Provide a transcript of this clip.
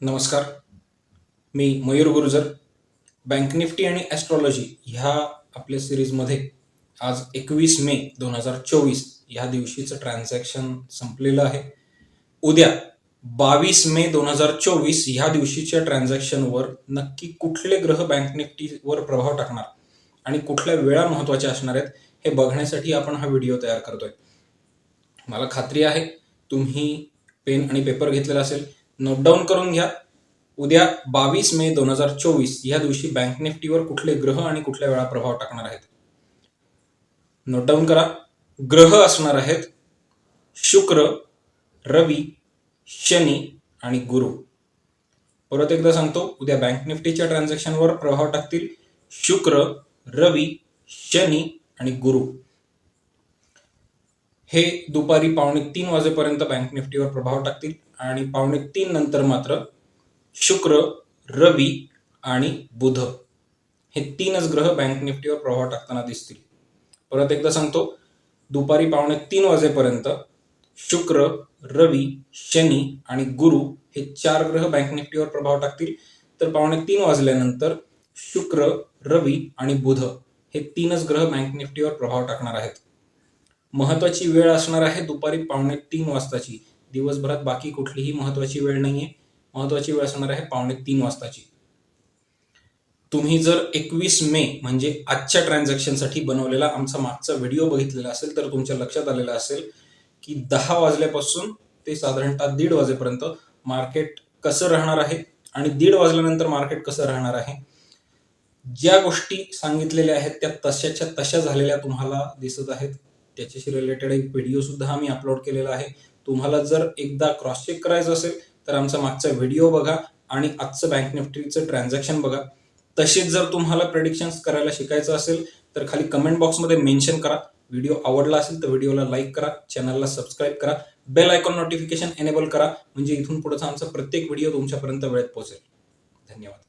नमस्कार. मी Mayur Gurjar. Bank Nifty आणि astrology ह्या आपल्या सिरीजमध्ये आज 21 मे 2024 ह्या दिवशीचं ट्रान्झॅक्शन संपलेलं आहे. उद्या 22 मे 2024 ह्या दिवशीच्या ट्रान्झॅक्शनवर नक्की कुठले ग्रह बँक निफ्टीवर प्रभाव टाकणार आणि कुठल्या वेळा महत्त्वाच्या असणार आहेत हे बघण्यासाठी आपण हा व्हिडिओ तयार करतोय. मला खात्री आहे तुम्ही पेन आणि पेपर घेतलेला असेल. नोट डाऊन करून घ्या. उद्या 22 मे 2024 या दिवशी बँक निफ्टीवर कुठले ग्रह आणि कुठल्या वेळा प्रभाव टाकणार आहेत. नोट डाऊन करा. ग्रह असणार आहेत शुक्र, रवी, शनी आणि गुरु. परत एकदा सांगतो, उद्या बँक निफ्टीच्या ट्रान्झॅक्शनवर प्रभाव टाकतील शुक्र, रवी, शनी आणि गुरु. हे दुपारी 2:45 वाजेपर्यंत बँक निफ्टीवर प्रभाव टाकतील आणि 2:45 नंतर मात्र शुक्र, रवी आणि बुध हे तीनच ग्रह बँक निफ्टीवर प्रभाव टाकताना दिसतील. परत एकदा सांगतो, दुपारी 2:45 वाजेपर्यंत शुक्र, रवी, शनी आणि गुरु हे 4 ग्रह बँक निफ्टीवर प्रभाव टाकतील. तर 2:45 वाजल्यानंतर शुक्र, रवी आणि बुध हे तीनच ग्रह बँक निफ्टीवर प्रभाव टाकणार आहेत. महत्वाची वेळ असणार आहे दुपारी 2:45 वाजताची. दिवसभरात बाकी कुठलीही महत्वाची वेळ नाहीये. महत्वाची वेळ असणार आहे 2:45 वाजताची. तुम्ही जर 21 मे म्हणजे आजच्या ट्रान्झॅक्शनसाठी बनवलेला आमचा मागचा व्हिडिओ बघितलेला असेल तर तुमच्या लक्षात आलेलं असेल की 10 वाजल्यापासून ते साधारणतः 1:30 वाजेपर्यंत मार्केट कसं राहणार आहे आणि 1:30 वाजल्यानंतर मार्केट कसं राहणार आहे. ज्या गोष्टी सांगितलेल्या आहेत त्या तशाच्या तशा झालेल्या तुम्हाला दिसत आहेत. त्याच्याशी रिलेटेड एक व्हिडिओ सुद्धा आम्ही अपलोड केलेला आहे. तुम्हाला जर एकदा क्रॉस चेक करायचं असेल तर आमचा मागचा व्हिडिओ बघा आणि आजचं बँक निफ्टीचं ट्रान्झॅक्शन बघा. तसेच जर तुम्हाला प्रेडिक्शन्स करायला शिकायचं असेल तर खाली कमेंट बॉक्समध्ये मेन्शन करा. व्हिडिओ आवडला असेल तर व्हिडिओला लाईक करा, चॅनलला सबस्क्राईब करा, बेल आयकॉन नोटिफिकेशन एनेबल करा, म्हणजे इथून पुढचा आमचा प्रत्येक व्हिडिओ तुमच्यापर्यंत वेळेत पोहोचेल. धन्यवाद.